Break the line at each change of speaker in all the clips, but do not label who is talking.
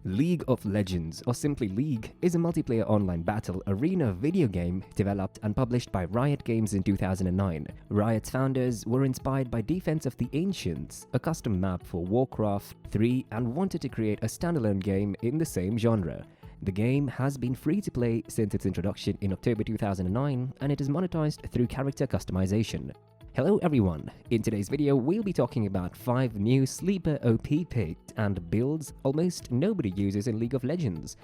League of Legends, or simply League, is a multiplayer online battle arena video game developed and published by Riot Games in 2009. Riot's founders were inspired by Defense of the Ancients, a custom map for Warcraft III, and wanted to create a standalone game in the same genre. The game has been free to play since its introduction in October 2009, and it is monetized through character customization. Hello everyone, in today's video we'll be talking about 5 new sleeper OP picks and builds almost nobody uses in League of Legends.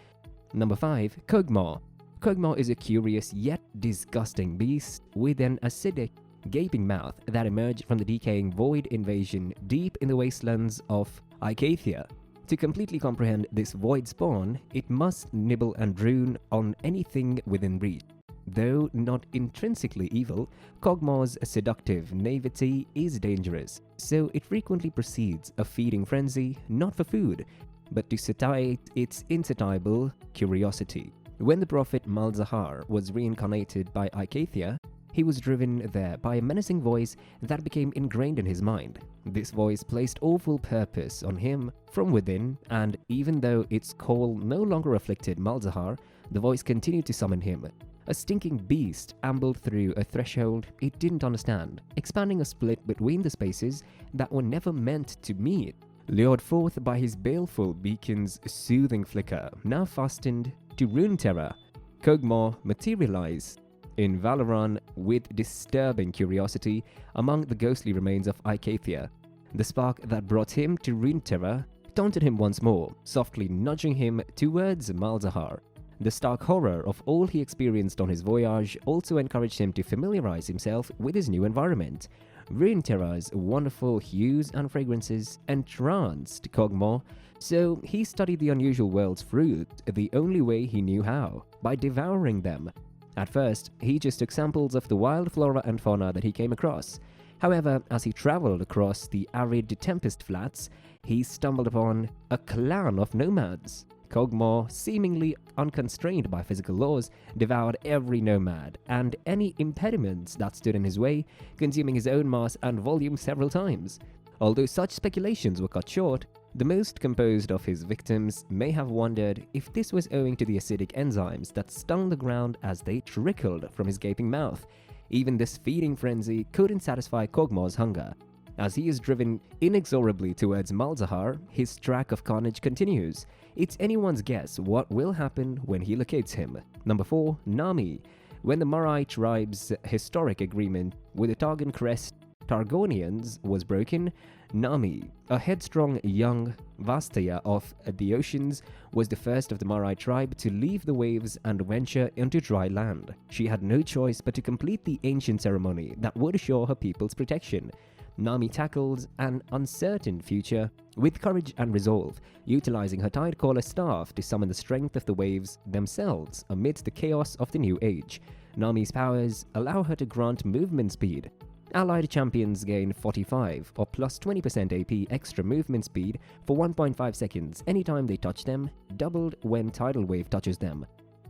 Number 5. KOG'MAW. KOG'MAW is a curious yet disgusting beast with an acidic, gaping mouth that emerged from the decaying void invasion deep in the wastelands of Ikathia. To completely comprehend this void spawn, it must nibble and droon on anything within reach. Though not intrinsically evil, KOG'MAW's seductive naivety is dangerous, so it frequently proceeds a feeding frenzy not for food, but to satiate its insatiable curiosity. When the prophet Malzahar was reincarnated by Ikathia, he was driven there by a menacing voice that became ingrained in his mind. This voice placed awful purpose on him from within, and even though its call no longer afflicted Malzahar, the voice continued to summon him. A stinking beast ambled through a threshold it didn't understand, expanding a split between the spaces that were never meant to meet. Lured forth by his baleful beacon's soothing flicker, now fastened to Runeterra, KOG'MAW materialized in Valorant with disturbing curiosity among the ghostly remains of Ikathia. The spark that brought him to Runeterra taunted him once more, softly nudging him towards Malzahar. The stark horror of all he experienced on his voyage also encouraged him to familiarize himself with his new environment. Runeterra's wonderful hues and fragrances entranced KOG'MAW, so he studied the unusual world's fruit the only way he knew how, by devouring them. At first, he just took samples of the wild flora and fauna that he came across. However, as he traveled across the arid Tempest Flats, he stumbled upon a clan of nomads. KOG'MAW, seemingly unconstrained by physical laws, devoured every nomad and any impediments that stood in his way, consuming his own mass and volume several times. Although such speculations were cut short, the most composed of his victims may have wondered if this was owing to the acidic enzymes that stung the ground as they trickled from his gaping mouth. Even this feeding frenzy couldn't satisfy KOG'MAW's hunger. As he is driven inexorably towards Malzahar, his track of carnage continues. It's anyone's guess what will happen when he locates him. Number 4. NAMI. When the Marai tribe's historic agreement with the Targon Crest Targonians was broken, NAMI, a headstrong young Vastaya of the oceans, was the first of the Marai tribe to leave the waves and venture into dry land. She had no choice but to complete the ancient ceremony that would assure her people's protection. NAMI tackled an uncertain future with courage and resolve, utilizing her Tidecaller staff to summon the strength of the waves themselves amidst the chaos of the new age. NAMI's powers allow her to grant movement speed. Allied champions gain 45 or plus 20% AP extra movement speed for 1.5 seconds anytime they touch them, doubled when Tidal Wave touches them.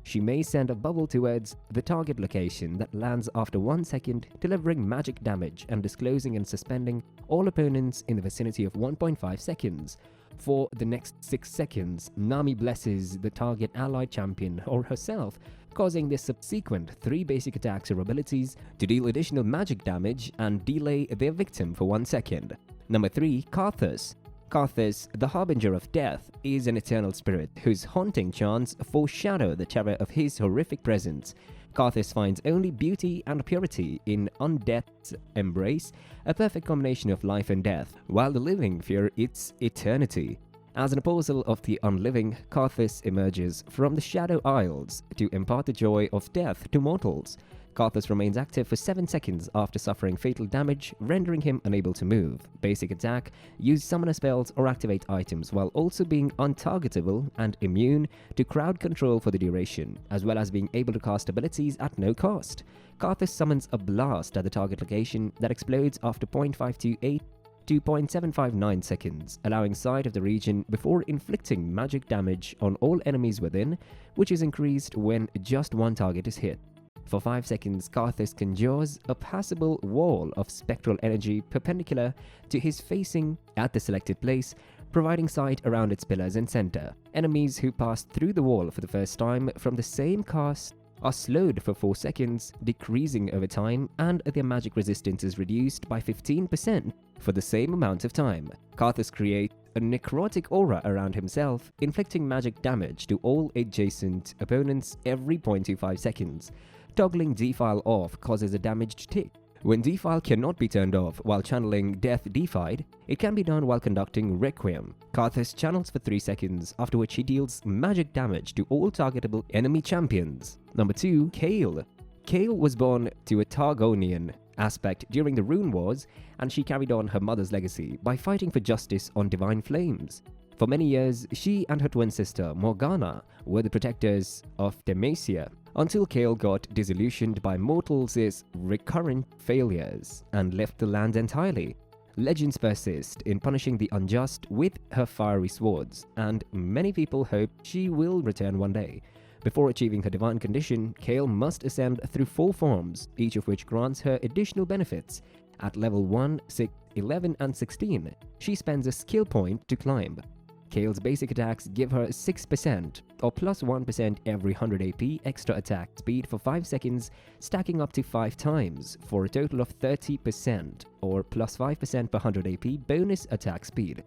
She may send a bubble towards the target location that lands after 1 second, delivering magic damage and disclosing and suspending all opponents in the vicinity of 1.5 seconds. For the next 6 seconds, NAMI blesses the target allied champion or herself, causing the subsequent 3 basic attacks or abilities to deal additional magic damage and delay their victim for 1 second. Number 3. KARTHUS. KARTHUS, the harbinger of death, is an eternal spirit whose haunting chants foreshadow the terror of his horrific presence. KARTHUS finds only beauty and purity in undeath's embrace, a perfect combination of life and death, while the living fear its eternity. As an apostle of the unliving, KARTHUS emerges from the Shadow Isles to impart the joy of death to mortals. KARTHUS remains active for 7 seconds after suffering fatal damage, rendering him unable to move. Basic attack, use summoner spells or activate items while also being untargetable and immune to crowd control for the duration, as well as being able to cast abilities at no cost. KARTHUS summons a blast at the target location that explodes after 0.528 to 0.759 seconds, allowing sight of the region before inflicting magic damage on all enemies within, which is increased when just one target is hit. For 5 seconds, KARTHUS conjures a passable wall of spectral energy perpendicular to his facing at the selected place, providing sight around its pillars and center. Enemies who pass through the wall for the first time from the same cast are slowed for 4 seconds, decreasing over time, and their magic resistance is reduced by 15% for the same amount of time. KARTHUS creates a necrotic aura around himself, inflicting magic damage to all adjacent opponents every 0.25 seconds. Toggling Defile off causes a damaged tick. When Defile cannot be turned off while channeling Death Defied, it can be done while conducting Requiem. KARTHUS channels for 3 seconds, after which he deals magic damage to all targetable enemy champions. Number 2. KAYLE. KAYLE was born to a Targonian aspect during the Rune Wars, and she carried on her mother's legacy by fighting for justice on Divine Flames. For many years, she and her twin sister Morgana were the protectors of Demacia, until KAYLE got disillusioned by mortals' recurrent failures and left the land entirely. Legends persist in punishing the unjust with her fiery swords, and many people hope she will return one day. Before achieving her divine condition, KAYLE must ascend through 4 forms, each of which grants her additional benefits. At level 1, 6, 11, and 16, she spends a skill point to climb. KAYLE's basic attacks give her 6% or plus 1% every 100 AP extra attack speed for 5 seconds, stacking up to 5 times for a total of 30% or plus 5% per 100 AP bonus attack speed.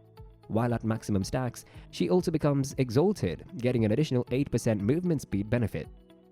While at maximum stacks, she also becomes exalted, getting an additional 8% movement speed benefit.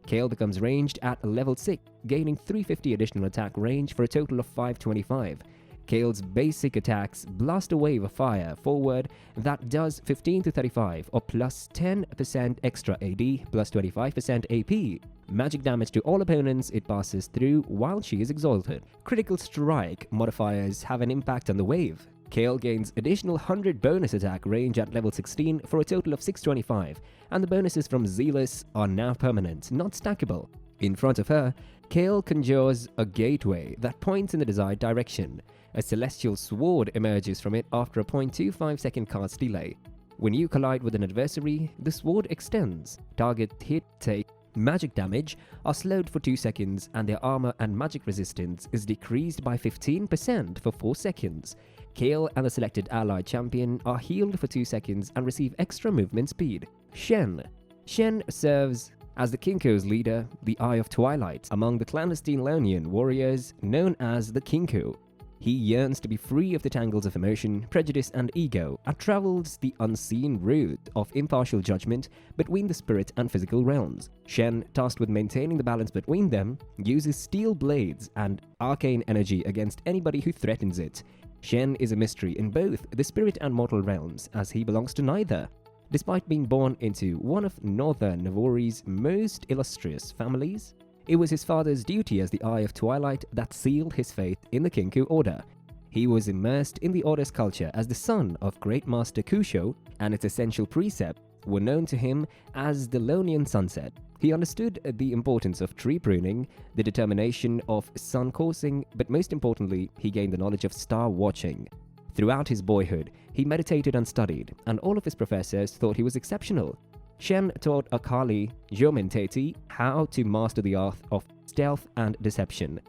KAYLE becomes ranged at level 6, gaining 350 additional attack range for a total of 525. KAYLE's basic attacks blast a wave of fire forward that does 15 to 35 or plus 10% extra AD plus 25% AP. Magic damage to all opponents it passes through while she is exalted. Critical strike modifiers have an impact on the wave. KAYLE gains additional 100 bonus attack range at level 16 for a total of 625, and the bonuses from Zealous are now permanent, not stackable. In front of her, KAYLE conjures a gateway that points in the desired direction. A celestial sword emerges from it after a 0.25 second cast delay. When you collide with an adversary, the sword extends. Target hit, take, magic damage are slowed for 2 seconds, and their armor and magic resistance is decreased by 15% for 4 seconds. KAYLE and the selected allied champion are healed for 2 seconds and receive extra movement speed. SHEN. SHEN serves as the Kinko's leader, the Eye of Twilight, among the clandestine Lonian warriors known as the Kinko. He yearns to be free of the tangles of emotion, prejudice, and ego, and travels the unseen route of impartial judgment between the spirit and physical realms. SHEN, tasked with maintaining the balance between them, uses steel blades and arcane energy against anybody who threatens it. SHEN is a mystery in both the spirit and mortal realms, as he belongs to neither. Despite being born into one of Northern Navori's most illustrious families, it was his father's duty as the Eye of Twilight that sealed his faith in the Kinko Order. He was immersed in the Order's culture as the son of Great Master Kusho, and its essential precepts were known to him as the Lonian Sunset. He understood the importance of tree pruning, the determination of sun coursing, but most importantly, he gained the knowledge of star watching. Throughout his boyhood, he meditated and studied, and all of his professors thought he was exceptional. SHEN taught Akali Jominteti how to master the art of stealth and deception.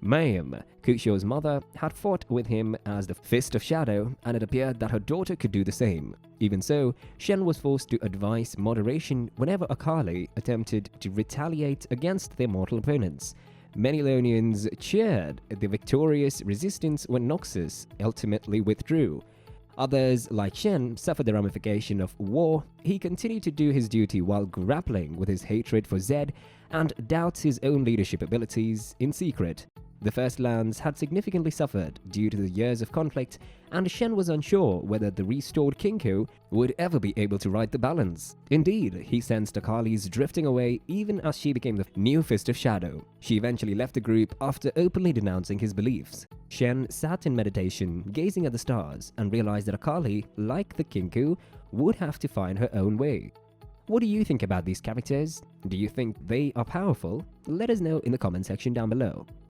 Mayim, Kusho's mother, had fought with him as the Fist of Shadow, and it appeared that her daughter could do the same. Even so, SHEN was forced to advise moderation whenever Akali attempted to retaliate against their mortal opponents. Many Lonians cheered the victorious resistance when Noxus ultimately withdrew. Others, like SHEN, suffered the ramification of war. He continued to do his duty while grappling with his hatred for Zed and doubts his own leadership abilities in secret. The First Lands had significantly suffered due to the years of conflict, and SHEN was unsure whether the restored Kinko would ever be able to right the balance. Indeed, he sensed Akali's drifting away even as she became the new Fist of Shadow. She eventually left the group after openly denouncing his beliefs. SHEN sat in meditation, gazing at the stars, and realized that Akali, like the Kinko, would have to find her own way. What do you think about these characters? Do you think they are powerful? Let us know in the comment section down below.